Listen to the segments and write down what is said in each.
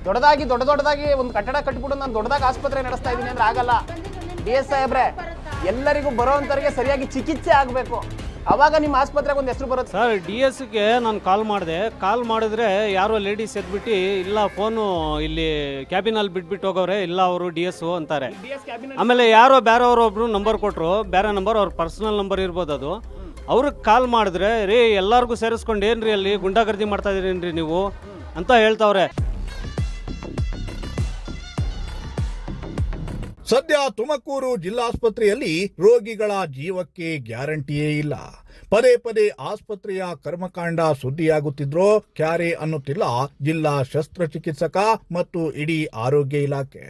ದೊಡ್ಡದಾಗಿ ಒಂದು ಕಟ್ಟಡ ಕಟ್ಬಿಟ್ಟು ನಾನು ದೊಡ್ಡದಾಗಿ ಆಸ್ಪತ್ರೆ ನಡೆಸ್ತಾ ಇದ್ದೀನಿ ಅಂದ್ರೆ ಆಗಲ್ಲ. DS ಸಾಹೇಬ್ರೆ, ಎಲ್ಲರಿಗೂ ಬರೋವಂಥವ್ರಿಗೆ ಸರಿಯಾಗಿ ಚಿಕಿತ್ಸೆ ಆಗಬೇಕು, ಅವಾಗ ನಿಮ್ಮ ಆಸ್ಪತ್ರೆಗೆ ಒಂದು ಹೆಸರು ಬರುತ್ತೆ. ಸರ್, DSಗೆ ನಾನು ಕಾಲ್ ಮಾಡಿದ್ರೆ ಯಾರೋ ಲೇಡೀಸ್ ಎದ್ಬಿಟ್ಟು ಇಲ್ಲ ಫೋನು ಇಲ್ಲಿ ಕ್ಯಾಬಿನಲ್ಲಿ ಬಿಟ್ಬಿಟ್ಟು ಹೋಗೋರೆ, ಇಲ್ಲ ಅವರು DS ಅಂತಾರೆ. ಆಮೇಲೆ ಯಾರೋ ಬೇರೆಯವರು ಒಬ್ರು ನಂಬರ್ ಕೊಟ್ಟರು, ಬೇರೆ ನಂಬರ್ ಅವ್ರ ಪರ್ಸನಲ್ ನಂಬರ್ ಇರ್ಬೋದು, ಅದು ಅವ್ರಿಗೆ ಕಾಲ್ ಮಾಡಿದ್ರೆ ರೀ ಎಲ್ಲರಿಗೂ ಸೇರಿಸ್ಕೊಂಡು ಏನ್ರಿ ಅಲ್ಲಿ ಗುಂಡಾಗರ್ದಿ ಮಾಡ್ತಾ ಇದೀರೇನ್ರಿ ನೀವು ಅಂತ ಹೇಳ್ತಾವ್ರೆ. ಸದ್ಯ ತುಮಕೂರು ಜಿಲ್ಲಾಸ್ಪತ್ರೆಯಲ್ಲಿ ರೋಗಿಗಳ ಜೀವಕ್ಕೆ ಗ್ಯಾರಂಟಿಯೇ ಇಲ್ಲ. ಪದೇ ಆಸ್ಪತ್ರೆಯ ಕರ್ಮಕಾಂಡ ಸುದ್ದಿಯಾಗುತ್ತಿದ್ರೂ ಕ್ಯಾರೆ ಅನ್ನುತ್ತಿಲ್ಲ ಜಿಲ್ಲಾ ಶಸ್ತ್ರಚಿಕಿತ್ಸಕ ಮತ್ತು ಇಡೀ ಆರೋಗ್ಯ ಇಲಾಖೆ.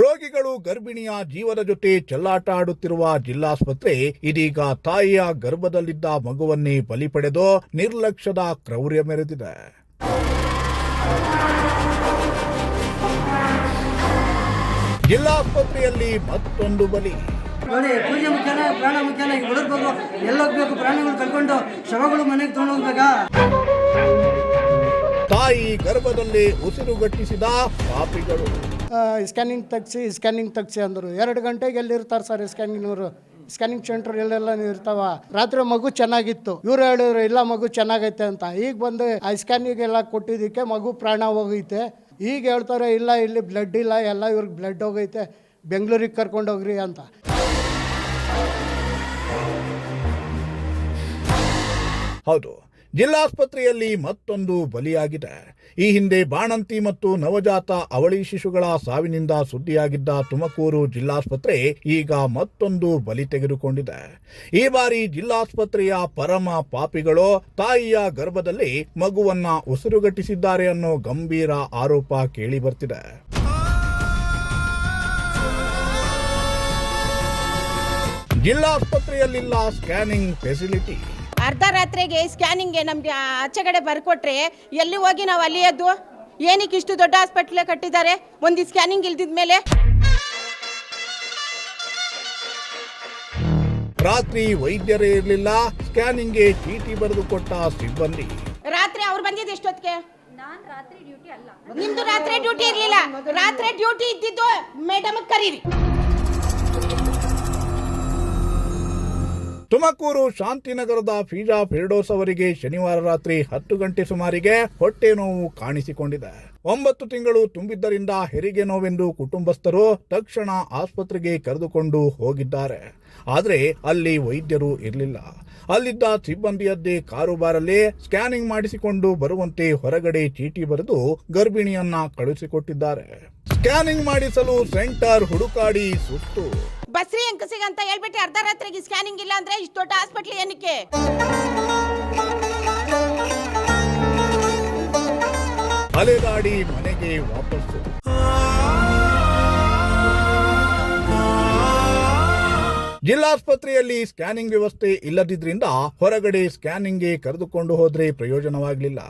ರೋಗಿಗಳು ಗರ್ಭಿಣಿಯ ಜೀವದ ಜೊತೆ ಚೆಲ್ಲಾಟ ಆಡುತ್ತಿರುವ ಜಿಲ್ಲಾಸ್ಪತ್ರೆ ಇದೀಗ ತಾಯಿಯ ಗರ್ಭದಲ್ಲಿದ್ದ ಮಗುವನ್ನೇ ಬಲಿ ಪಡೆದು ನಿರ್ಲಕ್ಷ್ಯದ ಕ್ರೌರ್ಯ ಮೆರೆದಿದೆ. ಜಿಲ್ಲಾಸ್ಪತ್ರೆಯಲ್ಲಿ ಮತ್ತೊಂದು ಬಲಿ. ನೋಡಿ, ಪೂಜೆ ಮುಖ್ಯನ, ಪ್ರಾಣ ಮುಖ್ಯನ. ಈಗ ಉಳಿದ್ಬೇಕು, ಎಲ್ಲೋಗ್ಬೇಕು, ಪ್ರಾಣಿಗಳು ಕರ್ಕೊಂಡು ಶವಗಳು ಮನೆಗೆ ತಗೊಂಡೋಗ್ಬೇಕಾ? ತಾಯಿ ಗರ್ಭದಲ್ಲಿ ಉಸಿರುಗಟ್ಟಿಸಿದ ಪಾಪಿಗಳು. ಸ್ಕ್ಯಾನಿಂಗ್ ತೆಗ್ಸಿ ಅಂದರು. 2 ಗಂಟೆಗೆ ಎಲ್ಲಿರ್ತಾರೆ ಸರ್ ಸ್ಕ್ಯಾನಿಂಗ್ನವರು? ಸ್ಕ್ಯಾನಿಂಗ್ ಸೆಂಟರ್ ಎಲ್ಲೆಲ್ಲ ಇರ್ತಾವ. ರಾತ್ರಿ ಮಗು ಚೆನ್ನಾಗಿತ್ತು, ಇವ್ರು ಹೇಳಿದ್ರು ಇಲ್ಲ ಮಗು ಚೆನ್ನಾಗೈತೆ ಅಂತ. ಈಗ ಬಂದು ಆ ಸ್ಕ್ಯಾನಿಂಗ್ ಎಲ್ಲ ಕೊಟ್ಟಿದ್ದಕ್ಕೆ ಮಗು ಪ್ರಾಣ ಹೋಗೈತೆ. ಈಗ ಹೇಳ್ತಾರೆ ಇಲ್ಲ ಇಲ್ಲಿ ಬ್ಲಡ್ ಇಲ್ಲ, ಎಲ್ಲ ಇವ್ರಿಗೆ ಬ್ಲಡ್ ಹೋಗೈತೆ, ಬೆಂಗಳೂರಿಗೆ ಕರ್ಕೊಂಡೋಗ್ರಿ ಅಂತ. ಹೌದು, ಜಿಲ್ಲಾಸ್ಪತ್ರೆಯಲ್ಲಿ ಮತ್ತೊಂದು ಬಲಿಯಾಗಿದೆ. ಈ ಹಿಂದೆ ಬಾಣಂತಿ ಮತ್ತು ನವಜಾತ ಅವಳಿ ಶಿಶುಗಳ ಸಾವಿನಿಂದ ಸುದ್ದಿಯಾಗಿದ್ದ ತುಮಕೂರು ಜಿಲ್ಲಾಸ್ಪತ್ರೆ ಈಗ ಮತ್ತೊಂದು ಬಲಿ ತೆಗೆದುಕೊಂಡಿದೆ. ಈ ಬಾರಿ ಜಿಲ್ಲಾಸ್ಪತ್ರೆಯ ಪರಮ ಪಾಪಿಗಳು ತಾಯಿಯ ಗರ್ಭದಲ್ಲಿ ಮಗುವನ್ನ ಉಸಿರುಗಟ್ಟಿಸಿದ್ದಾರೆ ಅನ್ನೋ ಗಂಭೀರ ಆರೋಪ ಕೇಳಿ ಬರ್ತಿದೆ. ಜಿಲ್ಲಾಸ್ಪತ್ರೆಯಲ್ಲಿಲ್ಲ ಸ್ಕ್ಯಾನಿಂಗ್ ಫೆಸಿಲಿಟಿ. ಅರ್ಧ ರಾತ್ರಿಗೆ ಸ್ಕ್ಯಾನಿಂಗ್ಗೆ ನಮಗೆ ಆಚೆಗಡೆ ಬರ್ಕೊಟ್ರೆ ಎಲ್ಲಿ ಹೋಗಿ ನಾವು ಅಲ್ಲಿ ಎದ್ದು ಏನಕ್ಕೆ ಇಷ್ಟು ದೊಡ್ಡ ಹಾಸ್ಪಿಟ್ಲೇ ಕಟ್ಟಿದ್ದಾರೆ ಒಂದು ಸ್ಕ್ಯಾನಿಂಗ್ ಇಲ್ದಿದ ಮೇಲೆ? ರಾತ್ರಿ ವೈದ್ಯರೇ ಇರಲಿಲ್ಲ, ಸ್ಕ್ಯಾನಿಂಗ್ಗೆ ಚೀಟಿ ಬರೆದು ಕೊಟ್ಟ ಸಿಬ್ಬಂದಿ. ರಾತ್ರಿ ಅವ್ರು ಬಂದಿದ್ದು ಎಷ್ಟೊತ್ತಿಗೆ? ನಿಮ್ದು ರಾತ್ರಿ ಡ್ಯೂಟಿ ಇರಲಿಲ್ಲ. ರಾತ್ರಿ ಡ್ಯೂಟಿ ಇದ್ದಿದ್ದು ಮೇಡಮ್ ಕರೀರಿ. ತುಮಕೂರು ಶಾಂತಿನಗರದ ಫೀಜಾ ಫಿರ್ಡೋಸ್ ಅವರಿಗೆ ಶನಿವಾರ ರಾತ್ರಿ 10 ಗಂಟೆ ಸುಮಾರಿಗೆ ಹೊಟ್ಟೆ ನೋವು ಕಾಣಿಸಿಕೊಂಡಿದೆ. 9 ತಿಂಗಳು ತುಂಬಿದ್ದರಿಂದ ಹೆರಿಗೆ ನೋವೆಂದು ಕುಟುಂಬಸ್ಥರು ತಕ್ಷಣ ಆಸ್ಪತ್ರೆಗೆ ಕರೆದುಕೊಂಡು ಹೋಗಿದ್ದಾರೆ. ಆದರೆ ಅಲ್ಲಿ ವೈದ್ಯರು ಇರಲಿಲ್ಲ. ಅಲ್ಲಿದ್ದ ಸಿಬ್ಬಂದಿಯದ್ದೇ ಕಾರುಬಾರಲ್ಲಿ ಸ್ಕ್ಯಾನಿಂಗ್ ಮಾಡಿಸಿಕೊಂಡು ಬರುವಂತೆ ಹೊರಗಡೆ ಚೀಟಿ ಬರೆದು ಗರ್ಭಿಣಿಯನ್ನ ಕಳುಹಿಸಿಕೊಟ್ಟಿದ್ದಾರೆ. ಸ್ಕ್ಯಾನಿಂಗ್ ಮಾಡಿಸಲು ಸೆಂಟರ್ ಹುಡುಕಾಡಿ ಸುಸ್ತು. ಬಸ್ರಿ ಅಂಕಸಿಗೆ ಅಂತ ಹೇಳ್ಬಿಟ್ಟು ಅರ್ಧ ರಾತ್ರಿಗೆ ಸ್ಕ್ಯಾನಿಂಗ್ ಇಲ್ಲ ಅಂದ್ರೆ ಇಷ್ಟು ದೊಡ್ಡ ಹಾಸ್ಪಿಟ್ಲ್ ಏನಕ್ಕೆ? ಅಲೆದಾಡಿ ಮನೆಗೆ ವಾಪಸ್ಸು. ಜಿಲ್ಲಾಸ್ಪತ್ರೆಯಲ್ಲಿ ಸ್ಕ್ಯಾನಿಂಗ್ ವ್ಯವಸ್ಥೆ ಇಲ್ಲದಿದ್ರಿಂದ ಹೊರಗಡೆ ಸ್ಕ್ಯಾನಿಂಗ್ಗೆ ಕರೆದುಕೊಂಡು ಹೋದ್ರೆ ಪ್ರಯೋಜನವಾಗಲಿಲ್ಲ.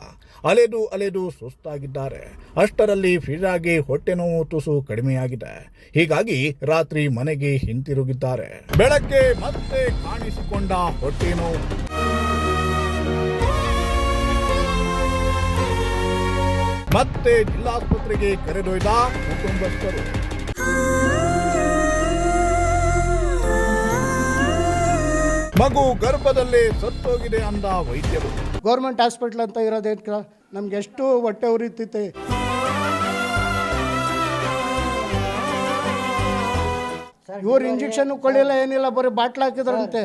ಅಲೆದು ಸುಸ್ತಾಗಿದ್ದಾರೆ. ಅಷ್ಟರಲ್ಲಿ ಫಿಜಾಗೆ ಹೊಟ್ಟೆ ನೋವು ತುಸು ಕಡಿಮೆಯಾಗಿದೆ. ಹೀಗಾಗಿ ರಾತ್ರಿ ಮನೆಗೆ ಹಿಂತಿರುಗಿದ್ದಾರೆ. ಬೆಳಗ್ಗೆ ಮತ್ತೆ ಕಾಣಿಸಿಕೊಂಡ ಹೊಟ್ಟೆ ನೋವು. ಮತ್ತೆ ಜಿಲ್ಲಾಸ್ಪತ್ರೆಗೆ ಕರೆದೊಯ್ದ ಕುಟುಂಬಸ್ಥರು. ಮಗು ಗರ್ಭದಲ್ಲೇ ಸತ್ತೋಗಿದೆ ಅಂದ ವೈದ್ಯರು. ಗೌರ್ಮೆಂಟ್ ಹಾಸ್ಪಿಟ್ಲ್ ಅಂತ ಇರೋದಕ್ಕೆ ನಮ್ಗೆ ಎಷ್ಟು ಹೊಟ್ಟೆ ಉರಿತೈತೆ. ಇವ್ರು ಇಂಜೆಕ್ಷನ್ ಕೊಡಲಿಲ್ಲ, ಏನಿಲ್ಲ, ಬರೀ ಬಾಟ್ಲ್ ಹಾಕಿದ್ರಂತೆ.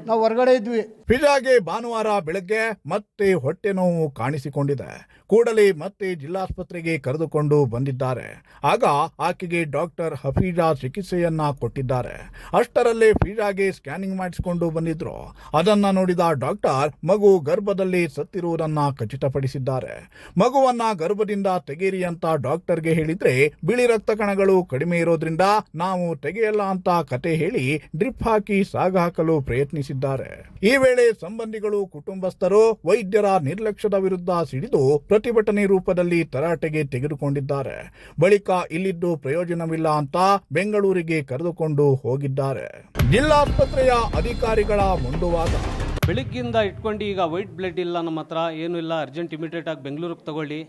ನಾವು ಹೊರಗಡೆ ಇದ್ವಿ. ಫಿಜಾಗೆ ಭಾನುವಾರ ಬೆಳಗ್ಗೆ ಮತ್ತೆ ಹೊಟ್ಟೆ ನೋವು ಕಾಣಿಸಿಕೊಂಡಿದೆ. ಕೂಡಲೇ ಮತ್ತೆ ಜಿಲ್ಲಾಸ್ಪತ್ರೆಗೆ ಕರೆದುಕೊಂಡು ಬಂದಿದ್ದಾರೆ. ಆಗ ಆಕೆಗೆ ಡಾಕ್ಟರ್ ಹಫೀಜಾ ಚಿಕಿತ್ಸೆಯನ್ನ ಕೊಟ್ಟಿದ್ದಾರೆ. ಅಷ್ಟರಲ್ಲೇ ಫಿಜಾಗೆ ಸ್ಕ್ಯಾನಿಂಗ್ ಮಾಡಿಸಿಕೊಂಡು ಬಂದಿದ್ರು. ಅದನ್ನ ನೋಡಿದ ಡಾಕ್ಟರ್ ಮಗು ಗರ್ಭದಲ್ಲಿ ಸತ್ತಿರುವುದನ್ನ ಖಚಿತಪಡಿಸಿದ್ದಾರೆ. ಮಗುವನ್ನ ಗರ್ಭದಿಂದ ತೆಗೆಯಿರಿ ಅಂತ ಡಾಕ್ಟರ್ಗೆ ಹೇಳಿದ್ರೆ ಬಿಳಿ ರಕ್ತ ಕಣಗಳು ಕಡಿಮೆ ಇರೋದ್ರಿಂದ ನಾವು ತೆಗೆಯಲ್ಲ ಅಂತ ಕತೆ ಹೇಳಿ ಡ್ರಿಪ್ ಹಾಕಿ ಸಾಗ ಹಾಕಲು ಪ್ರಯತ್ನಿಸಿದ್ದಾರೆ. ಈ ವೇಳೆ ಸಂಬಂಧಿಗಳು ಕುಟುಂಬಸ್ಥರು ವೈದ್ಯರ ನಿರ್ಲಕ್ಷ್ಯದ ವಿರುದ್ಧ ಸಿಡಿದು ಪ್ರತಿಭಟನೆ ರೂಪದಲ್ಲಿ ತರಾಟೆಗೆ ತೆಗೆದುಕೊಂಡಿದ್ದಾರೆ. ಬಳಿಕ ಇಲ್ಲಿದ್ದು ಪ್ರಯೋಜನವಿಲ್ಲ ಅಂತ ಬೆಂಗಳೂರಿಗೆ ಕರೆದುಕೊಂಡು ಹೋಗಿದ್ದಾರೆ. ಜಿಲ್ಲಾಸ್ಪತ್ರೆಯ ಅಧಿಕಾರಿಗಳ ಮುಂದುವಾದ. ಬೆಳಿಗ್ಗಿಂದ ಇಟ್ಕೊಂಡು ಈಗ ವೈಟ್ ಬ್ಲಡ್ ಇಲ್ಲ ನಮ್ಮ ಹತ್ರ, ಏನೂ ಇಲ್ಲ, ಅರ್ಜೆಂಟ್ ಇಮಿಡಿಯೇಟ್ ಆಗಿ ಬೆಂಗಳೂರಿಗೆ ತಗೊಳ್ಳಿ,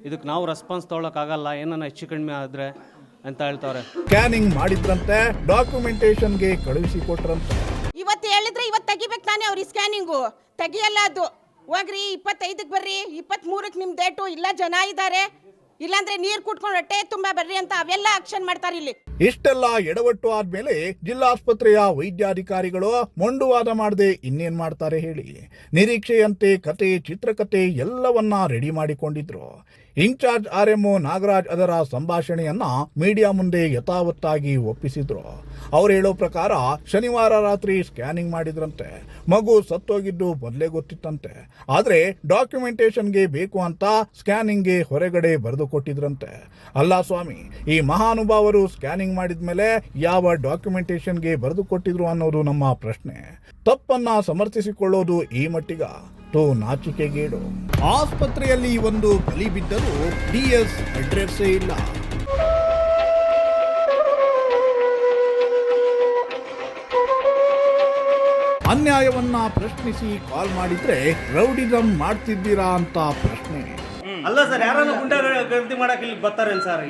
ಇದಕ್ಕೆ ನಾವು ರೆಸ್ಪಾನ್ಸ್ ತೊಗೊಳಕ್ಕಾಗಲ್ಲ, ಏನನ್ನ ಹೆಚ್ಚು ಕಡಿಮೆ ಆದರೆ ಅಂತ ಹೇಳ್ತಾರೆ. ಸ್ಕ್ಯಾನಿಂಗ್ ಮಾಡಿದ್ರಂತೆ, ಡಾಕ್ಯುಮೆಂಟೇಶನ್ಗೆ ಕಳುಹಿಸಿಕೊಟ್ರಂತೆ. ಇವತ್ತು ಹೇಳಿದ್ರೆ ಇವತ್ತು ತೆಗಿಬೇಕು ತಾನೇ ಅವ್ರ ಸ್ಕ್ಯಾನಿಂಗು, ತೆಗಿಯಲ್ಲ ಅದು. ಹೋಗ್ರಿ 25ಕ್ಕೆ ಬರ್ರಿ, 23ಕ್ಕೆ ನಿಮ್ಮ ಡೇಟು, ಇಲ್ಲ ಜನ ಇದ್ದಾರೆ, ಇಲ್ಲಾಂದ್ರೆ ನೀರು ಕುಟ್ಕೊಂಡು ಹೊಟ್ಟೆ ತುಂಬ ಬರ್ರಿ ಅಂತ ಅವೆಲ್ಲ ಆಕ್ಷನ್ ಮಾಡ್ತಾರೆ ಇಲ್ಲಿ. ಇಷ್ಟೆಲ್ಲ ಎಡವಟ್ಟು ಆದ್ಮೇಲೆ ಜಿಲ್ಲಾಸ್ಪತ್ರೆಯ ವೈದ್ಯಾಧಿಕಾರಿಗಳು ಮೊಂಡುವಾದ ಮಾಡದೆ ಇನ್ನೇನ್ ಮಾಡ್ತಾರೆ ಹೇಳಿ. ನಿರೀಕ್ಷೆಯಂತೆ ಕತೆ, ಚಿತ್ರಕತೆ ಎಲ್ಲವನ್ನ ರೆಡಿ ಮಾಡಿಕೊಂಡಿದ್ರು. ಇನ್ಚಾರ್ಜ್ RMO ನಾಗರಾಜ್ ಅದರ ಸಂಭಾಷಣೆಯನ್ನ ಮೀಡಿಯಾ ಮುಂದೆ ಯಥಾವತ್ತಾಗಿ ಒಪ್ಪಿಸಿದ್ರು. ಅವ್ರು ಹೇಳೋ ಪ್ರಕಾರ ಶನಿವಾರ ರಾತ್ರಿ ಸ್ಕ್ಯಾನಿಂಗ್ ಮಾಡಿದ್ರಂತೆ. ಮಗು ಸತ್ತೋಗಿದ್ದು ಮೊದಲೇ ಗೊತ್ತಿತ್ತಂತೆ. ಆದ್ರೆ ಡಾಕ್ಯುಮೆಂಟೇಶನ್ಗೆ ಬೇಕು ಅಂತ ಸ್ಕ್ಯಾನಿಂಗ್ಗೆ ಹೊರಗಡೆ ಬರೆದು ಕೊಟ್ಟಿದ್ರಂತೆ. ಅಲ್ಲ ಸ್ವಾಮಿ, ಈ ಮಹಾನುಭಾವರು ಸ್ಕ್ಯಾನಿಂಗ್ ಮಾಡಿದ್ಮೇಲೆ ಯಾವ ಡಾಕ್ಯುಮೆಂಟೇಶನ್ಗೆ ಬರೆದು ಕೊಟ್ಟಿದ್ರು ಅನ್ನೋದು ನಮ್ಮ ಪ್ರಶ್ನೆ. ತಪ್ಪನ್ನ ಸಮರ್ಥಿಸಿಕೊಳ್ಳೋದು ಈ ಮಟ್ಟಿಗ ನಾಚಿಕೆಗೇಡು. ಆಸ್ಪತ್ರೆಯಲ್ಲಿ ಒಂದು ಬಲಿ ಬಿದ್ದರೂ DS ಅಡ್ರೆಸ್ಸೇ ಇಲ್ಲ. ಅನ್ಯಾಯವನ್ನ ಪ್ರಶ್ನಿಸಿ ಕಾಲ್ ಮಾಡಿದ್ರೆ ರೌಡಿಸಂ ಮಾಡ್ತಿದ್ದೀರಾ ಅಂತ ಪ್ರಶ್ನೆ. ಅಲ್ಲ ಸರ್, ಯಾರನ್ನ ಗುಂಡ ಗರ್ದಿ ಮಾಡಕ್ ಇಲ್ಲಿ ಬರ್ತಾರೇನ್ ಸರ್?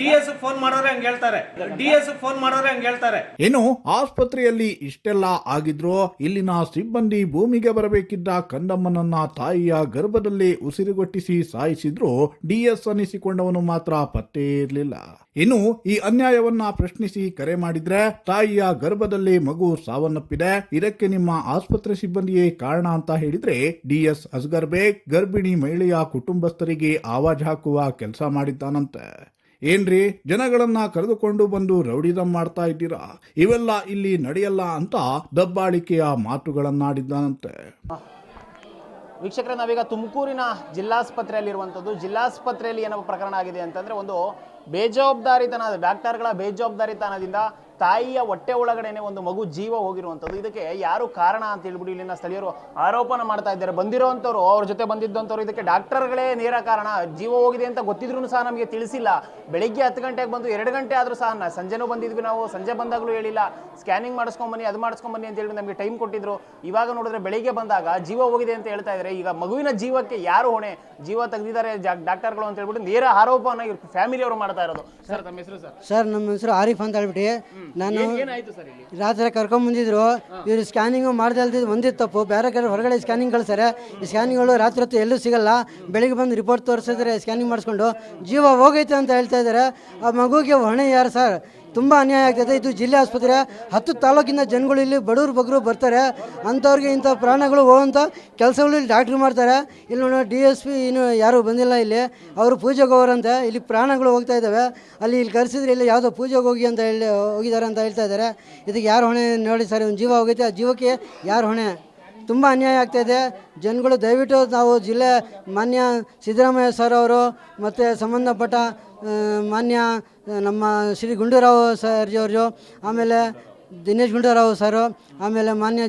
DS ಫೋನ್ ಮಾಡೋರೆ ಹಂಗ ಹೇಳ್ತಾರೆ, DS ಫೋನ್ ಮಾಡೋರೆ ಹಂಗ ಹೇಳ್ತಾರೆ. ಏನು ಆಸ್ಪತ್ರೆಯಲ್ಲಿ ಇಷ್ಟೆಲ್ಲ ಆಗಿದ್ರು ಇಲ್ಲಿನ ಸಿಬ್ಬಂದಿ ಭೂಮಿಗೆ ಬರಬೇಕಿದ್ದ ಕಂದಮ್ಮನನ್ನ ತಾಯಿಯ ಗರ್ಭದಲ್ಲೇ ಉಸಿರುಗಟ್ಟಿಸಿ ಸಾಯಿಸಿದ್ರು DS ಅನ್ನಿಸಿಕೊಂಡವನು ಮಾತ್ರ ಪತ್ತೇ ಇರಲಿಲ್ಲ. ಇನ್ನು ಈ ಅನ್ಯಾಯವನ್ನ ಪ್ರಶ್ನಿಸಿ ಕರೆ ಮಾಡಿದ್ರೆ ತಾಯಿಯ ಗರ್ಭದಲ್ಲಿ ಮಗು ಸಾವನ್ನಪ್ಪಿದೆ, ಇದಕ್ಕೆ ನಿಮ್ಮ ಆಸ್ಪತ್ರೆ ಸಿಬ್ಬಂದಿಯೇ ಕಾರಣ ಅಂತ ಹೇಳಿದ್ರೆ DS ಅಸ್ಗರ್ ಬೇಗ್ ಗರ್ಭಿಣಿ ಮಹಿಳೆಯ ಕುಟುಂಬಸ್ಥರಿಗೆ ಆವಾಜ್ ಹಾಕುವ ಕೆಲಸ ಮಾಡಿದ್ದಾನಂತೆ. ಏನ್ರಿ, ಜನಗಳನ್ನ ಕರೆದುಕೊಂಡು ಬಂದು ರೌಡಿಸಂ ಮಾಡ್ತಾ ಇದ್ದೀರಾ, ಇವೆಲ್ಲ ಇಲ್ಲಿ ನಡೆಯಲ್ಲ ಅಂತ ದಬ್ಬಾಳಿಕೆಯ ಮಾತುಗಳನ್ನಾಡಿದ್ದಾನಂತೆ. ವೀಕ್ಷಕರೇ, ನಾವೀಗ ತುಮಕೂರಿನ ಜಿಲ್ಲಾಸ್ಪತ್ರೆಯಲ್ಲಿರುವಂಥದ್ದು. ಜಿಲ್ಲಾಸ್ಪತ್ರೆಯಲ್ಲಿ ಏನಪ್ಪ ಪ್ರಕರಣ ಆಗಿದೆ ಅಂತಂದರೆ, ಒಂದು ಬೇಜವಾಬ್ದಾರಿತನ, ಡಾಕ್ಟರ್ಗಳ ಬೇಜವಾಬ್ದಾರಿತನದಿಂದ ತಾಯಿಯ ಹೊಟ್ಟೆ ಒಳಗಡೆನೆ ಒಂದು ಮಗು ಜೀವ ಹೋಗಿರುವಂಥದ್ದು. ಇದಕ್ಕೆ ಯಾರು ಕಾರಣ ಅಂತ ಹೇಳ್ಬಿಟ್ಟು ಇಲ್ಲಿನ ಸ್ಥಳೀಯರು ಆರೋಪನ ಮಾಡ್ತಾ ಇದ್ದಾರೆ. ಬಂದಿರೋವಂಥವ್ರು, ಅವ್ರ ಜೊತೆ ಬಂದಿದ್ದಂಥವ್ರು ಇದಕ್ಕೆ ಡಾಕ್ಟರ್ಗಳೇ ನೇರ ಕಾರಣ, ಜೀವ ಹೋಗಿದೆ ಅಂತ ಗೊತ್ತಿದ್ರು ಸಹ ನಮಗೆ ತಿಳಿಸಿಲ್ಲ. ಬೆಳಿಗ್ಗೆ 10 ಗಂಟೆಗೆ ಬಂದು 2 ಗಂಟೆ ಆದರೂ ಸಹ ಸಂಜೆನೂ ಬಂದಿದ್ವಿ ನಾವು, ಸಂಜೆ ಬಂದಾಗಲೂ ಹೇಳಿಲ್ಲ ಸ್ಕ್ಯಾನಿಂಗ್ ಮಾಡಿಸ್ಕೊಂಬನ್ನಿ, ಅದು ಮಾಡಿಸ್ಕೊಂಬನ್ನಿ ಅಂತ ಹೇಳಿ ನಮಗೆ ಟೈಮ್ ಕೊಟ್ಟಿದ್ರು. ಇವಾಗ ನೋಡಿದ್ರೆ ಬೆಳಿಗ್ಗೆ ಬಂದಾಗ ಜೀವ ಹೋಗಿದೆ ಅಂತ ಹೇಳ್ತಾ ಇದ್ದಾರೆ. ಈಗ ಮಗುವಿನ ಜೀವಕ್ಕೆ ಯಾರು ಹೊಣೆ, ಜೀವ ತೆಗೆದಿದ್ದಾರೆ ಡಾಕ್ಟರ್ಗಳು ಅಂತ ಹೇಳ್ಬಿಟ್ಟು ನೇರ ಆರೋಪನ ಇವ್ರ ಫ್ಯಾಮಿಲಿಯವರು ಮಾಡ್ತಾ ಇರೋದು. ಸರ್, ತಮ್ಮ ಹೆಸರು? ಸರ್, ನಮ್ಮ ಹೆಸರು ಆರಿಫ್ ಅಂತ ಹೇಳ್ಬಿಟ್ಟು ನಾನು ಏನಾಯ್ತು ಸರ್ ಇಲ್ಲಿ? ರಾತ್ರಿ ಕರ್ಕೊಂಬಂದಿದ್ರು. ಇವರು ಸ್ಕ್ಯಾನಿಂಗು ಮಾಡ್ದೆ ಒಂದಿತ್ತು ತಪ್ಪು, ಬೇರೆ ಕಡೆ ಹೊರಗಡೆ ಸ್ಕ್ಯಾನಿಂಗ್ ಕಳಿಸ್ತಾರೆ. ಈ ಸ್ಕ್ಯಾನಿಂಗ್ಗಳು ರಾತ್ರಿ ಹೊತ್ತು ಎಲ್ಲೂ ಸಿಗಲ್ಲ. ಬೆಳಿಗ್ಗೆ ಬಂದು ರಿಪೋರ್ಟ್ ತೋರಿಸಿದ್ರೆ ಸ್ಕ್ಯಾನಿಂಗ್ ಮಾಡಿಸ್ಕೊಂಡು ಜೀವ ಹೋಗೈತೆ ಅಂತ ಹೇಳ್ತಾ ಇದ್ದಾರೆ. ಆ ಮಗುಗೆ ಹೊಣೆ ಯಾರು ಸರ್? ತುಂಬ ಅನ್ಯಾಯ ಆಗ್ತದೆ. ಇದು ಜಿಲ್ಲೆ ಆಸ್ಪತ್ರೆ, 10 ತಾಲೂಕಿನ ಜನಗಳು ಇಲ್ಲಿ ಬಡವರು ಬಗ್ಗರು ಬರ್ತಾರೆ. ಅಂಥವ್ರಿಗೆ ಇಂಥ ಪ್ರಾಣಗಳು ಹೋಗುವಂಥ ಕೆಲಸಗಳು ಇಲ್ಲಿ ಡಾಕ್ಟ್ರು ಮಾಡ್ತಾರೆ. ಇಲ್ಲಿ ನೋಡಿ DSP ಇನ್ನೂ ಯಾರೂ ಬಂದಿಲ್ಲ ಇಲ್ಲಿ, ಅವರು ಪೂಜೆಗೆ ಹೋಗೋರಂತೆ. ಇಲ್ಲಿ ಪ್ರಾಣಗಳು ಹೋಗ್ತಾ ಇದ್ದಾವೆ. ಇಲ್ಲಿ ಕರೆಸಿದ್ರೆ ಇಲ್ಲಿ ಯಾವುದೋ ಪೂಜೆಗೆ ಹೋಗಿ ಅಂತ ಹೋಗಿದ್ದಾರೆ ಅಂತ ಹೇಳ್ತಾ ಇದ್ದಾರೆ. ಇದಕ್ಕೆ ಯಾರು ಹೊಣೆ ನೋಡಿ ಸರ್? ಒಂದು ಜೀವ ಹೋಗೈತೆ, ಆ ಜೀವಕ್ಕೆ ಯಾರು ಹೊಣೆ? ತುಂಬ ಅನ್ಯಾಯ ಆಗ್ತಾಯಿದೆ. ಜನಗಳು ದಯವಿಟ್ಟು ನಾವು ಜಿಲ್ಲೆ ಮಾನ್ಯ ಸಿದ್ದರಾಮಯ್ಯ ಸರ್ ಅವರು ಮತ್ತು ಸಂಬಂಧಪಟ್ಟ ಮಾನ್ಯ ನಮ್ಮ ಶ್ರೀ ಗುಂಡೂರಾವ್ ಸರ್ಜಿಯವರು, ಆಮೇಲೆ ದಿನೇಶ್ ಗುಂಡೂರಾವ್ ಸರು, ಆಮೇಲೆ ಮಾನ್ಯ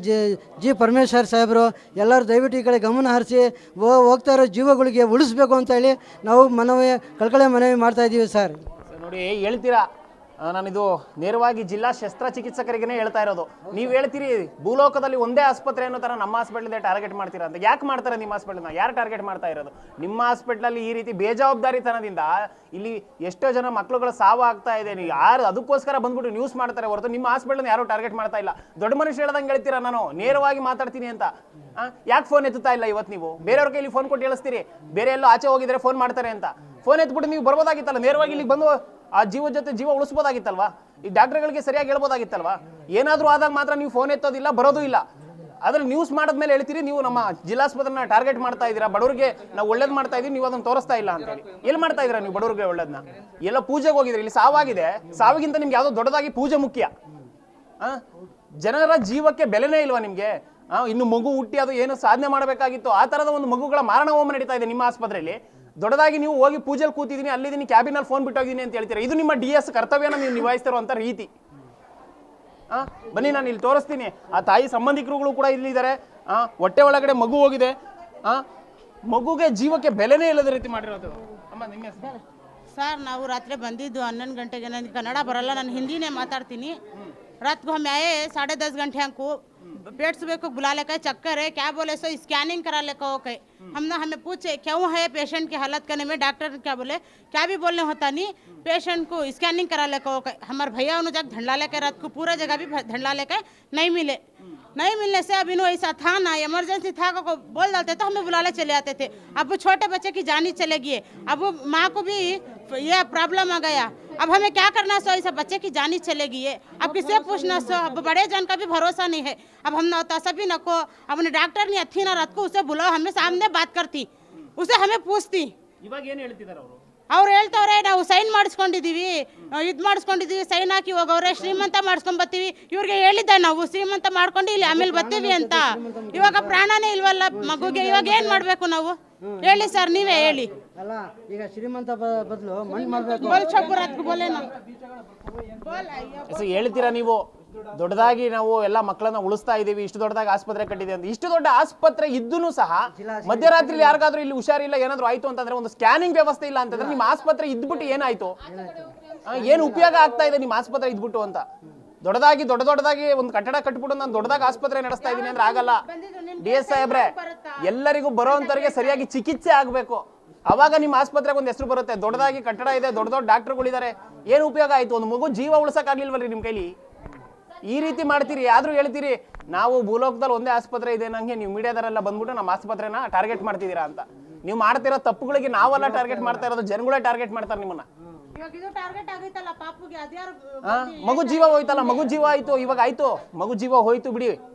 ಜಿ ಪರಮೇಶ್ವರ್ ಸಾಹೇಬರು ಎಲ್ಲರೂ ದಯವಿಟ್ಟು ಈ ಕಡೆ ಗಮನ ಹರಿಸಿ ಹೋಗ್ತಾ ಇರೋ ಜೀವಗಳಿಗೆ ಉಳಿಸ್ಬೇಕು ಅಂತ ಹೇಳಿ ನಾವು ಕಳ್ಕಳೆ ಮನವಿ ಮಾಡ್ತಾಯಿದ್ದೀವಿ ಸರ್. ನೋಡಿ, ಹೇಳ್ತೀರಾ, ನಾನಿದು ನೇರವಾಗಿ ಜಿಲ್ಲಾ ಶಸ್ತ್ರಚಿಕಿತ್ಸಕರಿಗೇ ಹೇಳ್ತಾ ಇರೋದು. ನೀವು ಹೇಳ್ತೀರಿ ಭೂಲೋಕದಲ್ಲಿ ಒಂದೇ ಆಸ್ಪತ್ರೆ ಅನ್ನೋ ಥರ ನಮ್ಮ ಹಾಸ್ಪಿಟ್ಲಿಂದ ಟಾರ್ಗೆಟ್ ಮಾಡ್ತೀರಾ ಅಂತ. ಯಾಕೆ ಮಾಡ್ತಾರೆ ನಿಮ್ಮ ಹಾಸ್ಪಿಟ್ಲನ್ನ? ಯಾರು ಟಾರ್ಗೆಟ್ ಮಾಡ್ತಾ ಇರೋದು? ನಿಮ್ಮ ಹಾಸ್ಪಿಟ್ಲಲ್ಲಿ ಈ ರೀತಿ ಬೇಜವಾಬ್ದಾರಿತನದಿಂದ ಇಲ್ಲಿ ಎಷ್ಟೋ ಜನ ಮಕ್ಕಳುಗಳ ಸಾವು ಆಗ್ತಾ ಇದೆ. ನೀವು ಯಾರು ಅದಕ್ಕೋಸ್ಕರ ಬಂದ್ಬಿಟ್ಟು ನ್ಯೂಸ್ ಮಾಡ್ತಾರೆ ಹೊರತು ನಿಮ್ಮ ಹಾಸ್ಪಿಟ್ಲನ್ನ ಯಾರು ಟಾರ್ಗೆಟ್ ಮಾಡ್ತಾ ಇಲ್ಲ. ದೊಡ್ಡ ಮನುಷ್ಯ ಹೇಳ್ದಂಗೆ ಹೇಳ್ತೀರಾ, ನಾನು ನೇರವಾಗಿ ಮಾತಾಡ್ತೀನಿ ಅಂತ. ಯಾಕೆ ಫೋನ್ ಎತ್ತುತ್ತಾ ಇಲ್ಲ ಇವತ್ತು? ನೀವು ಬೇರೆಯವ್ರ ಕೈಲಿ ಫೋನ್ ಕೊಟ್ಟು ಹೇಳಿಸ್ತೀರಿ, ಬೇರೆ ಎಲ್ಲೋ ಆಚೆ ಹೋಗಿದ್ರೆ ಫೋನ್ ಮಾಡ್ತಾರೆ ಅಂತ. ಫೋನ್ ಎತ್ಬಿಟ್ಟು ನೀವು ಬರ್ಬೋದಾಗಿತ್ತಲ್ಲ, ನೇರವಾಗಿ ಇಲ್ಲಿಗೆ ಬಂದು ಆ ಜೀವದ ಜೊತೆ ಜೀವ ಉಳಿಸ್ಬೋದಾಗಿತ್ತಲ್ವಾ? ಈ ಡಾಕ್ಟರ್ಗಳಿಗೆ ಸರಿಯಾಗಿ ಹೇಳ್ಬೋದಾಗಿತ್ತಲ್ವಾ? ಏನಾದರೂ ಆದಾಗ ಮಾತ್ರ ನೀವು ಫೋನ್ ಎತ್ತೋದಿಲ್ಲ, ಬರೋದು ಇಲ್ಲ. ಅದ್ರಲ್ಲಿ ನ್ಯೂಸ್ ಮಾಡಿದ್ಮೇಲೆ ಹೇಳ್ತೀರಿ ನೀವು ನಮ್ಮ ಜಿಲ್ಲಾಸ್ಪತ್ರೆನ ಟಾರ್ಗೆಟ್ ಮಾಡ್ತಾ ಇದ್ದೀರಾ, ಬಡವರಿಗೆ ನಾವು ಒಳ್ಳೇದು ಮಾಡ್ತಾ ಇದೀವಿ, ನೀವು ಅದನ್ನು ತೋರಿಸ್ತಾ ಇಲ್ಲ ಅಂತ ಹೇಳಿ. ಎಲ್ಲಿ ಮಾಡ್ತಾ ಇದ್ದೀರಾ ನೀವು ಬಡವರಿಗೆ ಒಳ್ಳೇದನ್ನ? ಎಲ್ಲ ಪೂಜೆಗೆ ಹೋಗಿದ್ರಿ, ಇಲ್ಲಿ ಸಾವಾಗಿದೆ. ಸಾವಿಗಿಂತ ನಿಮ್ಗೆ ಯಾವುದೋ ದೊಡ್ಡದಾಗಿ ಪೂಜೆ ಮುಖ್ಯ. ಜನರ ಜೀವಕ್ಕೆ ಬೆಲೆನೇ ಇಲ್ವಾ ನಿಮಗೆ? ಇನ್ನು ಮಗು ಹುಟ್ಟಿ ಅದು ಏನು ಸಾಧನೆ ಮಾಡಬೇಕಾಗಿತ್ತು, ಆ ಥರದ ಒಂದು ಮಗುಗಳ ಮಾರಣ ಹೋಮ ನಡೀತಾ ಇದೆ ನಿಮ್ಮ ಆಸ್ಪತ್ರೆಯಲ್ಲಿ. ದೊಡ್ಡದಾಗಿ ನೀವು ಹೋಗಿ ಪೂಜೆಯಲ್ಲಿ ಕೂತಿದ್ದೀನಿ, ಅಲ್ಲಿದ್ದೀನಿ, ಕ್ಯಾಬಿನಲ್ಲಿ ಫೋನ್ ಬಿಟ್ಟೋಗಿದ್ದೀನಿ ಅಂತ ಹೇಳ್ತೀರಾ. ಇದು ನಿಮ್ಮ DS ಕರ್ತವ್ಯನ ನೀವು ನಿಭಾಯಿಸ್ತಿರುವಂಥ ರೀತಿ. ಬನ್ನಿ, ನಾನು ಇಲ್ಲಿ ತೋರಿಸ್ತೀನಿ. ಆ ತಾಯಿ ಸಂಬಂಧಿಕರುಗಳು ಕೂಡ ಇಲ್ಲಿದ್ದಾರೆ. ಹೊಟ್ಟೆ ಒಳಗಡೆ ಮಗು ಹೋಗಿದೆ, ಮಗುಗೆ ಜೀವಕ್ಕೆ ಬೆಲೆನೇ ಇಲ್ಲದ ರೀತಿ ಮಾಡಿರೋದು. ಅಮ್ಮ, ನಿಮ್ಮ ಹೆಸರು? ಸರ್, ನಾವು ರಾತ್ರಿ ಬಂದಿದ್ದು 11 ಗಂಟೆಗೆ. ನನಗೆ ಕನ್ನಡ ಬರಲ್ಲ, ನಾನು ಹಿಂದಿನೇ ಮಾತಾಡ್ತೀನಿ. रात को हम आए 10:30 घंटे हमको पेट सुबह को बुला लेकर चक्कर है क्या बोले सो स्कैनिंग करा ले कहो कहे हमने हमें पूछे क्यों है पेशेंट की हालत करने में डॉक्टर क्या बोले क्या भी बोलने होता नहीं पेशेंट को स्कैनिंग करा ले कहो कहे हमारे भैया उन्होंने जब धंडला लेकर रात को पूरा जगह भी धंडला लेकर नहीं मिलने से अब इन्हों ऐसा था ना इमरजेंसी था को बोल डालते तो हमें बुलाने चले आते थे। अब वो छोटे बच्चे की जान ही चलेगी, अब वो माँ को भी ये प्रॉब्लम आ गया, अब हमें क्या करना सो ऐसा बच्चे की जान ही चलेगी है। अब किससे पूछना सो, अब बड़े जन का भी भरोसा नहीं है। अब हम ना सभी नको अपने डॉक्टर नहीं अच्छी ना रात को उसे बुलाओ, हमें सामने बात करती, उसे हमें पूछती। ಇವಾಗ ಏನು ಹೇಳ್ತಿದ್ದಾರೆ ಅವರು? ಅವ್ರು ಹೇಳ್ತವ್ರೆ ನಾವು ಸೈನ್ ಮಾಡಿಸ್ಕೊಂಡಿದ್ದೀವಿ, ಇದು ಮಾಡಿಸ್ಕೊಂಡಿದ್ದೀವಿ, ಸೈನ್ ಹಾಕಿ ಹೋಗವ್ರೆ, ಶ್ರೀಮಂತ ಮಾಡಿಸ್ಕೊಂಡ್ ಬರ್ತೀವಿ. ಇವ್ರಿಗೆ ಹೇಳಿದ್ದೆ ನಾವು ಶ್ರೀಮಂತ ಮಾಡ್ಕೊಂಡು ಇಲ್ಲಿ ಆಮೇಲೆ ಬರ್ತೀವಿ ಅಂತ. ಇವಾಗ ಪ್ರಾಣನೇ ಇಲ್ವಲ್ಲ ಮಗುಗೆ, ಇವಾಗ ಏನ್ ಮಾಡ್ಬೇಕು ನಾವು ಹೇಳಿ ಸರ್, ನೀವೇ ಹೇಳಿ. ಅಲ್ಲ ಈಗ ಶ್ರೀಮಂತ ಬದಲು ಮಣ್ಣು ಮಾಡಬೇಕು. ಹೇಳ್ತೀರಾ ನೀವು ದೊಡ್ಡದಾಗಿ ನಾವು ಎಲ್ಲ ಮಕ್ಕಳನ್ನ ಉಳಿಸ್ತಾ ಇದೀವಿ, ಇಷ್ಟು ದೊಡ್ಡದಾಗಿ ಆಸ್ಪತ್ರೆ ಕಟ್ಟಿದೆ ಅಂತ. ಇಷ್ಟು ದೊಡ್ಡ ಆಸ್ಪತ್ರೆ ಇದ್ದೂ ಸಹ ಮಧ್ಯರಾತ್ರಿ ಯಾರಿಗಾದ್ರೂ ಇಲ್ಲಿ ಹುಷಾರಿಲ್ಲ ಏನಾದ್ರು ಆಯ್ತು ಅಂತಂದ್ರೆ ಒಂದು ಸ್ಕ್ಯಾನಿಂಗ್ ವ್ಯವಸ್ಥೆ ಇಲ್ಲ ಅಂತಂದ್ರೆ ನಿಮ್ಮ ಆಸ್ಪತ್ರೆ ಇದ್ಬಿಟ್ಟು ಏನಾಯ್ತು, ಏನು ಉಪಯೋಗ ಆಗ್ತಾ ಇದೆ ನಿಮ್ಮ ಆಸ್ಪತ್ರೆ ಇದ್ಬಿಟ್ಟು ಅಂತ. ದೊಡ್ಡದಾಗಿ ಒಂದು ಕಟ್ಟಡ ಕಟ್ಬಿಟ್ಟು ನಾನು ದೊಡ್ಡದಾಗಿ ಆಸ್ಪತ್ರೆ ನಡೆಸ್ತಾ ಇದೀನಿ ಅಂದ್ರೆ ಆಗಲ್ಲ. DS ಸಾಹೇಬ್ರೆ, ಎಲ್ಲರಿಗೂ ಬರೋಂತವರಿಗೆ ಸರಿಯಾಗಿ ಚಿಕಿತ್ಸೆ ಆಗ್ಬೇಕು, ಅವಾಗ ನಿಮ್ಮ ಆಸ್ಪತ್ರೆಗೆ ಒಂದು ಹೆಸರು ಬರುತ್ತೆ. ದೊಡ್ಡದಾಗಿ ಕಟ್ಟಡ ಇದೆ, ದೊಡ್ಡ ಡಾಕ್ಟರ್ಗಳಿದ್ದಾರೆ, ಏನು ಉಪಯೋಗ ಆಯ್ತು? ಒಂದು ಮಗು ಜೀವ ಉಳಿಸಕ್ ಆಗ್ಲಿಲ್ವಲ್ರಿ ನಿಮ್ ಕೈಲಿ? ಈ ರೀತಿ ಮಾಡ್ತೀರಿ, ಆದ್ರೂ ಹೇಳ್ತೀರಿ ನಾವು ಭೂಲೋಕದಲ್ಲಿ ಒಂದೇ ಆಸ್ಪತ್ರೆ ಇದೆ ನಂಗೆ, ನೀವು ಮೀಡಿಯಾದವರೆಲ್ಲ ಬಂದ್ಬಿಟ್ಟು ನಮ್ಮ ಆಸ್ಪತ್ರೆನ ಟಾರ್ಗೆಟ್ ಮಾಡ್ತಿದ್ದೀರಾ ಅಂತ. ನೀವು ಮಾಡ್ತಿರೋ ತಪ್ಪುಗಳಿಗೆ ನಾವೆಲ್ಲ ಟಾರ್ಗೆಟ್ ಮಾಡ್ತಾ ಇರೋದು, ಜನಗಳೇ ಟಾರ್ಗೆಟ್ ಮಾಡ್ತಾರೆ ನಿಮ್ಮನ್ನ. ಮಗು ಜೀವ ಹೋಯ್ತಲ್ಲ, ಮಗು ಜೀವ ಆಯ್ತು, ಇವಾಗ ಆಯ್ತು, ಮಗು ಜೀವ ಹೋಯ್ತು ಬಿಡಿ,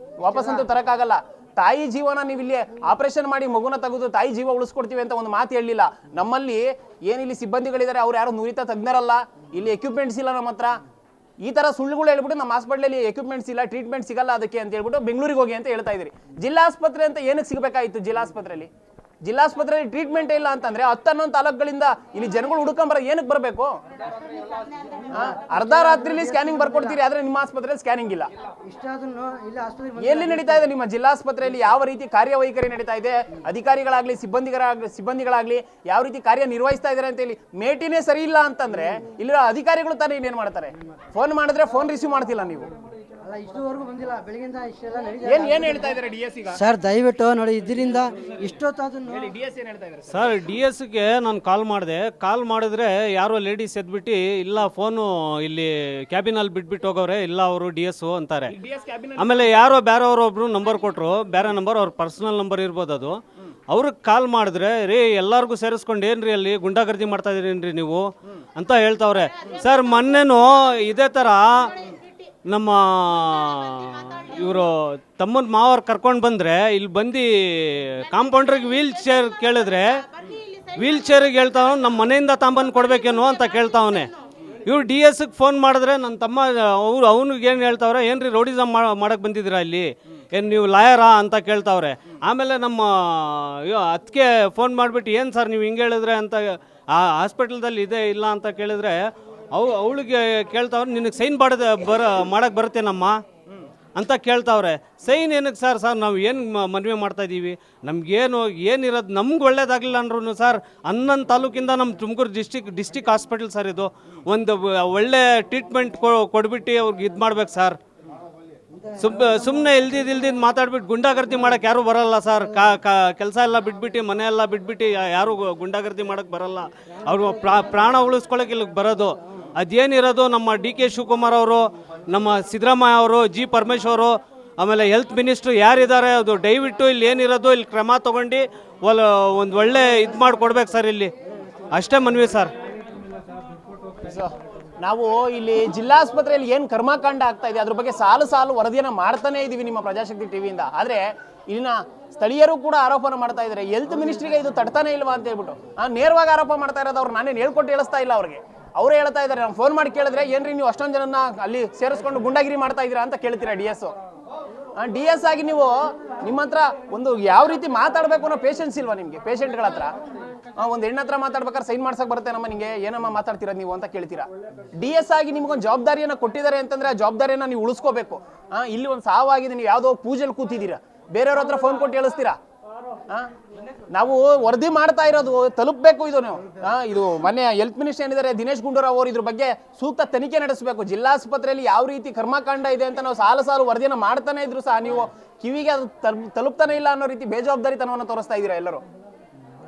ವಾಪಸ್ ಅಂತೂ ತರಕ್ಕಾಗಲ್ಲ. ತಾಯಿ ಜೀವನ ನೀವು ಇಲ್ಲಿ ಆಪರೇಷನ್ ಮಾಡಿ ಮಗುನ ತೆಗೆದು ತಾಯಿ ಜೀವ ಉಳಿಸ್ಕೊಡ್ತೀವಿ ಅಂತ ಒಂದು ಮಾತು ಹೇಳಲಿಲ್ಲ. ನಮ್ಮಲ್ಲಿ ಏನಿಲ್ಲಿ ಸಿಬ್ಬಂದಿಗಳಿದ್ದಾರೆ ಅವ್ರು ಯಾರು ನುರಿತ ತಜ್ಞರಲ್ಲ, ಇಲ್ಲಿ ಎಕ್ವಿಪ್ಮೆಂಟ್ಸ್ ಇಲ್ಲ ನಮ್ಮ ಹತ್ರ. ಈ ತರ ಸುಳ್ಳುಗಳು ಹೇಳ್ಬಿಟ್ಟು ನಮ್ಮ ಹಾಸ್ಪಿಟಲ್ ಎಕ್ವಿಪ್ಮೆಂಟ್ಸ್ ಇಲ್ಲ, ಟ್ರೀಟ್ಮೆಂಟ್ ಸಿಗಲ್ಲ ಅದಕ್ಕೆ ಅಂತ ಹೇಳ್ಬಿಟ್ಟು ಬೆಂಗಳೂರಿಗೆ ಹೋಗಿ ಅಂತ ಹೇಳ್ತಾ ಇದ್ರಿ. ಜಿಲ್ಲಾಸ್ಪತ್ರೆ ಅಂತ ಏನಕ್ಕೆ ಸಿಗಬೇಕಾಗಿತ್ತು? ಜಿಲ್ಲಾಸ್ಪತ್ರೆಯಲ್ಲಿ ಟ್ರೀಟ್ಮೆಂಟ್ ಇಲ್ಲ ಅಂತಂದ್ರೆ 10-11 ತಾಲೂಕುಗಳಿಂದ ಇಲ್ಲಿ ಜನಗಳು ಹುಡುಕೊಂಬರ ಏನಕ್ಕೆ ಬರಬೇಕು? ಅರ್ಧ ರಾತ್ರಿಲಿ ಸ್ಕ್ಯಾನಿಂಗ್ ಬರ್ಕೊಡ್ತೀರಿ, ಆದ್ರೆ ನಿಮ್ಮ ಆಸ್ಪತ್ರೆಯಲ್ಲಿ ಸ್ಕ್ಯಾನಿಂಗ್ ಇಲ್ಲ. ಎಲ್ಲಿ ನಡೀತಾ ಇದೆ ನಿಮ್ಮ ಜಿಲ್ಲಾಸ್ಪತ್ರೆಯಲ್ಲಿ? ಯಾವ ರೀತಿ ಕಾರ್ಯವೈಖರಿ ನಡೀತಾ ಇದೆ? ಅಧಿಕಾರಿಗಳಾಗ್ಲಿ ಸಿಬ್ಬಂದಿಗಳಾಗ್ಲಿ ಯಾವ ರೀತಿ ಕಾರ್ಯ ನಿರ್ವಹಿಸ್ತಾ ಇದಾರೆ ಅಂತ ಹೇಳಿ ಮೇಟಿನೇ ಸರಿ ಇಲ್ಲ ಅಂತಂದ್ರೆ ಇಲ್ಲಿರೋ ಅಧಿಕಾರಿಗಳು ತಾನೇ ಇನ್ನೇನ್ ಮಾಡ್ತಾರೆ? ಫೋನ್ ಮಾಡಿದ್ರೆ ಫೋನ್ ರಿಸೀವ್ ಮಾಡ್ತಿಲ್ಲ ನೀವು. ಇಷ್ಟುವರೆಗೂ ಬಂದಿಲ್ಲ, ಬೆಳಗಿಂದ ಇಷ್ಟೆಲ್ಲ ಏನ್ ಹೇಳ್ತಾ ಇದ್ದಾರೆ DS ಈಗ? ಸರ್ ದಯವಿಟ್ಟು ನೋಡಿ, ಇದರಿಂದ ಇಷ್ಟೊತ್ತಾದ್ರೂ DS ಏನ್ ಹೇಳ್ತಾ ಇದ್ದಾರೆ ಸರ್? DS-ಗೆ ನಾನು ಕಾಲ್ ಮಾಡಿದ್ರೆ ಯಾರೋ ಲೇಡೀಸ್ ಎದ್ಬಿಟ್ಟು ಇಲ್ಲ ಫೋನು ಇಲ್ಲಿ ಕ್ಯಾಬಿನಲ್ಲಿ ಬಿಟ್ಬಿಟ್ಟು ಹೋಗೋರೆ, ಇಲ್ಲ ಅವರು DS ಅಂತಾರೆ. ಆಮೇಲೆ ಯಾರೋ ಬೇರೆಯವ್ರೊಬ್ರು ನಂಬರ್ ಕೊಟ್ಟರು, ಬೇರೆ ನಂಬರ್, ಅವ್ರ ಪರ್ಸನಲ್ ನಂಬರ್ ಇರ್ಬೋದು ಅದು. ಅವ್ರಿಗೆ ಕಾಲ್ ಮಾಡಿದ್ರೆ ರೀ ಎಲ್ಲರಿಗೂ ಸೇರಿಸ್ಕೊಂಡು ಏನ್ರಿ ಅಲ್ಲಿ ಗುಂಡಾಗರ್ದಿ ಮಾಡ್ತಾ ಇದೀರೇನ್ರಿ ನೀವು ಅಂತ ಹೇಳ್ತಾವ್ರೆ. ಸರ್ ಮೊನ್ನೆನೂ ಇದೇ ಥರ ನಮ್ಮ ಇವರು ತಮ್ಮನ ಮಾವರು ಕರ್ಕೊಂಡು ಬಂದರೆ ಇಲ್ಲಿ ಬಂದು ಕಾಂಪೌಂಡ್ರಿಗೆ ವೀಲ್ ಚೇರ್ ಕೇಳಿದ್ರೆ ವೀಲ್ ಚೇರಿಗೆ ಹೇಳ್ತಾವ ನಮ್ಮ ಮನೆಯಿಂದ ತಾಂಬಂದು ಕೊಡಬೇಕೇನೋ ಅಂತ ಕೇಳ್ತಾವನೆ. ಇವ್ರು DS-ಗೆ ಫೋನ್ ಮಾಡಿದ್ರೆ ನನ್ನ ತಮ್ಮ ಅವ್ನಿಗೆ ಏನು ಹೇಳ್ತಾವ್ರೆ, ಏನ್ರಿ ರೌಡಿಸಮ್ ಮಾಡಕ್ಕೆ ಬಂದಿದ್ದೀರಾ ಇಲ್ಲಿ, ಏನು ನೀವು ಲಾಯರಾ ಅಂತ ಕೇಳ್ತಾವ್ರೆ. ಆಮೇಲೆ ನಮ್ಮ ಅದಕ್ಕೆ ಫೋನ್ ಮಾಡಿಬಿಟ್ಟು ಏನು ಸರ್ ನೀವು ಹಿಂಗೆ ಹೇಳಿದ್ರೆ ಅಂತ ಆ ಹಾಸ್ಪಿಟಲ್ದಲ್ಲಿ ಇದೆ ಇಲ್ಲ ಅಂತ ಕೇಳಿದ್ರೆ ಅವಳಿಗೆ ಕೇಳ್ತಾವ್ರೆ, ನಿನಗೆ ಸೈನ್ ಮಾಡಕ್ಕೆ ಬರುತ್ತೇನಮ್ಮ ಅಂತ ಕೇಳ್ತಾವ್ರೆ. ಸೈನ್ ಏನಕ್ಕೆ ಸರ್ ನಾವು ಏನು ಮನವಿ ಮಾಡ್ತಾಯಿದ್ದೀವಿ, ಏನಿರೋದು ನಮ್ಗೆ ಒಳ್ಳೇದಾಗಲಿಲ್ಲ ಅಂದ್ರೂ ಸರ್ 11 ತಾಲೂಕಿಂದ ನಮ್ಮ ತುಮಕೂರು ಡಿಸ್ಟಿಕ್ ಹಾಸ್ಪಿಟಲ್ ಸರ್, ಇದು ಒಂದು ಒಳ್ಳೆ ಟ್ರೀಟ್ಮೆಂಟ್ ಕೊಡ್ಬಿಟ್ಟು ಅವ್ರಿಗೆ ಇದು ಮಾಡ್ಬೇಕು ಸರ್. ಸುಮ್ಮನೆ ಇಲ್ದಿದ್ದು ಮಾತಾಡ್ಬಿಟ್ಟು ಗುಂಡಾಗರ್ದಿ ಮಾಡೋಕ್ಕೆ ಯಾರೂ ಬರಲ್ಲ ಸರ್. ಕೆಲಸ ಎಲ್ಲ ಬಿಟ್ಬಿಟ್ಟು ಮನೆ ಎಲ್ಲ ಬಿಟ್ಬಿಟ್ಟು ಯಾರು ಗುಂಡಾಗರ್ದಿ ಮಾಡೋಕ್ಕೆ ಬರಲ್ಲ. ಅವರು ಪ್ರಾಣ ಉಳಿಸ್ಕೊಳ್ಳೋಕೆ ಇಲ್ಲಿಗೆ ಬರೋದು. ಅದೇನಿರೋದು ನಮ್ಮ DK ಶಿವಕುಮಾರ್ ಅವರು, ನಮ್ಮ ಸಿದ್ದರಾಮಯ್ಯ ಅವರು, G ಪರಮೇಶ್ವರು, ಆಮೇಲೆ ಹೆಲ್ತ್ ಮಿನಿಸ್ಟ್ರು ಯಾರಿದ್ದಾರೆ ಅದು ದಯವಿಟ್ಟು ಇಲ್ಲಿ ಏನಿರೋದು ಇಲ್ಲಿ ಕ್ರಮ ತೊಗೊಂಡು ಒಂದು ಒಳ್ಳೆ ಇದು ಮಾಡಿಕೊಡ್ಬೇಕು ಸರ್. ಇಲ್ಲಿ ಅಷ್ಟೇ ಮನವಿ ಸರ್. ನಾವು ಇಲ್ಲಿ ಜಿಲ್ಲಾಸ್ಪತ್ರೆಯಲ್ಲಿ ಏನು ಕರ್ಮಕಾಂಡ ಆಗ್ತಾ ಇದೆ ಅದ್ರ ಬಗ್ಗೆ ಸಾಲು ವರದಿಯನ್ನ ಮಾಡ್ತಾನೆ ಇದೀವಿ ನಿಮ್ಮ ಪ್ರಜಾಶಕ್ತಿ ಟಿವಿಯಿಂದ. ಆದ್ರೆ ಇಲ್ಲಿನ ಸ್ಥಳೀಯರು ಕೂಡ ಆರೋಪನ ಮಾಡ್ತಾ ಇದ್ದಾರೆ, ಹೆಲ್ತ್ ಮಿನಿಸ್ಟ್ರಿಗೆ ಇದು ತಡ್ತಾನೆ ಇಲ್ವಾ ಅಂತ ಹೇಳ್ಬಿಟ್ಟು. ನೇರವಾಗಿ ಆರೋಪ ಮಾಡ್ತಾ ಇರೋದು ಅವ್ರು, ನಾನೇನು ಹೇಳ್ಕೊಟ್ಟು ಹೇಳಿಸ್ತಾ ಇಲ್ಲ ಅವ್ರಿಗೆ. ಅವರೇ ಹೇಳ್ತಾ ಇದ್ದಾರೆ, ನಾನು ಫೋನ್ ಮಾಡಿ ಕೇಳಿದ್ರೆ ಏನ್ರಿ ನೀವು ಅಷ್ಟೊಂದು ಜನನ ಅಲ್ಲಿ ಸೇರಿಸ್ಕೊಂಡು ಗುಂಡಾಗಿರಿ ಮಾಡ್ತಾ ಇದ್ದೀರಾ ಅಂತ ಕೇಳ್ತೀರಾ DS ಆಗಿ ನೀವು ನಿಮ್ಮ ಹತ್ರ ಒಂದು ಯಾವ ರೀತಿ ಮಾತಾಡಬೇಕು ಅನ್ನೋ ಪೇಷನ್ಸ್ ಇಲ್ವಾ ನಿಮಗೆ? ಪೇಷಂಟ್ಗಳ ಹತ್ರ ಒಂದು ಹೆಣ್ಣ ಹತ್ರ ಮಾತಾಡ್ಬೇಕಾದ್ರೆ ಸೈನ್ ಮಾಡ್ಸಕ್ ಬರುತ್ತೆ ನಮ್ಮ, ನಿಮಗೆ ಏನಮ್ಮ ಮಾತಾಡ್ತೀರಾ ನೀವು ಅಂತ ಕೇಳ್ತೀರಾ. DS ಆಗಿ ನಿಮ್ಗೊಂದು ಜವಾಬ್ದಾರಿಯನ್ನ ಕೊಟ್ಟಿದ್ದಾರೆ ಅಂತಂದ್ರೆ ಆ ಜವಾಬ್ದಾರಿಯನ್ನ ನೀವು ಉಳಿಸ್ಕೋಬೇಕು. ಇಲ್ಲಿ ಒಂದು ಸಾವಾಗಿದೆ, ನೀವು ಯಾವುದೋ ಪೂಜೆಲಿ ಕೂತಿದ್ದೀರಾ, ಬೇರೆಯವ್ರ ಹತ್ರ ಫೋನ್ ಕೊಟ್ಟು ಹೇಳಿಸ್ತೀರಾ, ನಾವು ವರದಿ ಮಾಡ್ತಾ ಇರೋದು ತಲುಪಬೇಕು ಇದು ನೀವು ಇದು ಮೊನ್ನೆ ಹೆಲ್ತ್ ಮಿನಿಸ್ಟರ್ ಏನಿದ್ದಾರೆ ದಿನೇಶ್ ಗುಂಡೂರಾವ್ ಅವರು ಇದ್ರ ಬಗ್ಗೆ ಸೂಕ್ತ ತನಿಖೆ ನಡೆಸಬೇಕು. ಜಿಲ್ಲಾಸ್ಪತ್ರೆಯಲ್ಲಿ ಯಾವ ರೀತಿ ಕರ್ಮಕಾಂಡ ಇದೆ ಅಂತ ನಾವು ಸಾಲು ವರದಿನ ಮಾಡ್ತಾನೆ ಇದ್ರು ಸಹ ನೀವು ಕಿವಿಗೆ ಅದು ತಲುಪ್ತಾನೆ ಇಲ್ಲ ಅನ್ನೋ ರೀತಿ ಬೇಜವಾಬ್ದಾರಿತನವನ್ನು ತೋರಿಸ್ತಾ ಇದ್ದೀರಾ ಎಲ್ಲರೂ.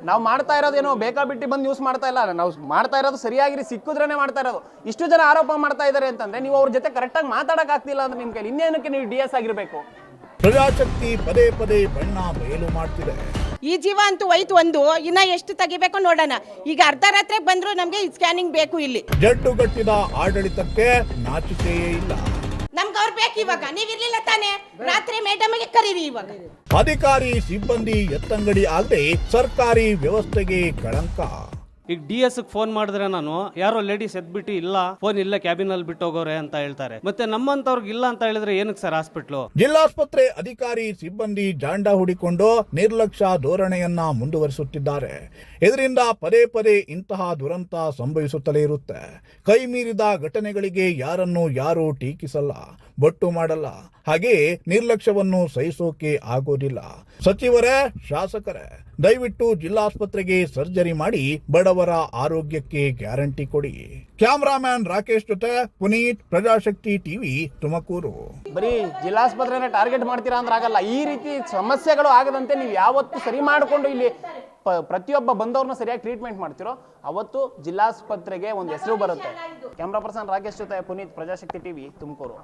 ನಾವು ಮಾಡ್ತಾ ಇರೋದೇನೋ ಬೇಕಾಬಿಟ್ಟು ಬಂದು ನ್ಯೂಸ್ ಮಾಡ್ತಾ ಇಲ್ಲ, ನಾವು ಮಾಡ್ತಾ ಇರೋದು ಸರಿಯಾಗಿ ಸಿಕ್ಕಿದ್ರೇನೆ ಮಾಡ್ತಾ ಇರೋದು. ಇಷ್ಟು ಜನ ಆರೋಪ ಮಾಡ್ತಾ ಇದ್ದಾರೆ ಅಂತಂದ್ರೆ ನೀವು ಅವ್ರ ಜೊತೆ ಕರೆಕ್ಟಾಗಿ ಮಾತಾಡಕ್ ಆಗ್ತಿಲ್ಲ ಅಂದ್ರೆ ನಿಮ್ಮ ಕೈಲಿ ಇನ್ನೇನಕ್ಕೆ ನೀವು DS ಆಗಿರ್ಬೇಕು? ಪ್ರಜಾಶಕ್ತಿ ಪದೇ ಪದೇ ಬಣ್ಣ ಬಯಲು ಮಾಡ್ತಿದೆ. ಈ ಜೀವ ಅಂತೂ ಹೋಯ್ತು ಒಂದು, ಇನ್ನ ಎಷ್ಟು ತೆಗಿಬೇಕು ನೋಡೋಣ. ಈಗ ಅರ್ಧ ರಾತ್ರಿಗೆ ಬಂದ್ರು ನಮ್ಗೆ ಸ್ಕ್ಯಾನಿಂಗ್ ಬೇಕು ಇಲ್ಲಿ. ಜಡ್ಡುಗಟ್ಟಿದ ಆಡಳಿತಕ್ಕೆ ನಾಚಿಕೆಯೇ ಇಲ್ಲ. ನಮ್ಗೆ ಅವ್ರು ಬೇಕು ಇವಾಗ. ನೀವಿರ್ಲಿಲ್ಲ ತಾನೇ, ರಾತ್ರಿ ಮೇಡಮ್ಗೆ ಕರೀರಿ ಇವಾಗ. ಅಧಿಕಾರಿ ಸಿಬ್ಬಂದಿ ಎತ್ತಂಗಡಿ ಆಗದೆ ಸರ್ಕಾರಿ ವ್ಯವಸ್ಥೆಗೆ ಕಳಂಕ. ಈಗ DS ಫೋನ್ ಮಾಡಿದ್ರೆ ನಾನು ಯಾರೋ ಲೇಡೀಸ್ ಎದ್ಬಿಟ್ಟು ಇಲ್ಲ ಫೋನ್ ಇಲ್ಲ ಕ್ಯಾಬಿನಲ್ಲಿ ಬಿಟ್ಟು ಹೋಗೋರೆ ಅಂತ ಹೇಳ್ತಾರೆ. ಮತ್ತೆ ನಮ್ಮಂತವ್ರಿಗೆ ಇಲ್ಲ ಅಂತ ಹೇಳಿದ್ರೆ ಏನಕ್ಕೆ ಸರ್ ಹಾಸ್ಪಿಟ್ಲು? ಜಿಲ್ಲಾಸ್ಪತ್ರೆ ಅಧಿಕಾರಿ ಸಿಬ್ಬಂದಿ ಜಾಂಡ ಹುಡಿಕೊಂಡು ನಿರ್ಲಕ್ಷ್ಯ ಧೋರಣೆಯನ್ನ ಮುಂದುವರಿಸುತ್ತಿದ್ದಾರೆ. ಇದರಿಂದ ಪದೇ ಪದೇ ಇಂತಹ ದುರಂತ ಸಂಭವಿಸುತ್ತಲೇ ಇರುತ್ತೆ. ಕೈ ಮೀರಿದ ಘಟನೆಗಳಿಗೆ ಯಾರನ್ನು ಯಾರು ಟೀಕಿಸಲ್ಲ, ಬೊಟ್ಟು ಮಾಡಲ್ಲ. ಹಾಗೆಯೇ ನಿರ್ಲಕ್ಷ್ಯವನ್ನು ಸಹಿಸೋಕೆ ಆಗೋದಿಲ್ಲ. ಸಚಿವರೇ, ಶಾಸಕರೇ, ದಯವಿಟ್ಟು ಜಿಲ್ಲಾಸ್ಪತ್ರೆಗೆ ಸರ್ಜರಿ ಮಾಡಿ ಬಡವರ ಆರೋಗ್ಯಕ್ಕೆ ಗ್ಯಾರಂಟಿ ಕೊಡಿ. ಕ್ಯಾಮರಾಮ್ಯಾನ್ ರಾಕೇಶ್ ಜೊತೆ ಪುನೀತ್, ಪ್ರಜಾಶಕ್ತಿ ಟಿವಿ, ತುಮಕೂರು. ಬರೀ ಜಿಲ್ಲಾಸ್ಪತ್ರೆನ ಟಾರ್ಗೆಟ್ ಮಾಡ್ತೀರಾ ಅಂದ್ರೆ ಆಗಲ್ಲ. ಈ ರೀತಿ ಸಮಸ್ಯೆಗಳು ಆಗದಂತೆ ನೀವು ಯಾವತ್ತು ಸರಿ ಮಾಡಿಕೊಂಡು ಇಲ್ಲಿ ಪ್ರತಿಯೊಬ್ಬ ಬಂದವ್ರನ್ನ ಸರಿಯಾಗಿ ಟ್ರೀಟ್ಮೆಂಟ್ ಮಾಡ್ತಿರೋ ಅವತ್ತು ಜಿಲ್ಲಾಸ್ಪತ್ರೆಗೆ ಒಂದು ಹೆಸರು ಬರುತ್ತೆ. ಕ್ಯಾಮ್ರಾ ಪರ್ಸನ್ ರಾಕೇಶ್ ಜೊತೆ ಪುನೀತ್, ಪ್ರಜಾಶಕ್ತಿ ಟಿವಿ, ತುಮಕೂರು.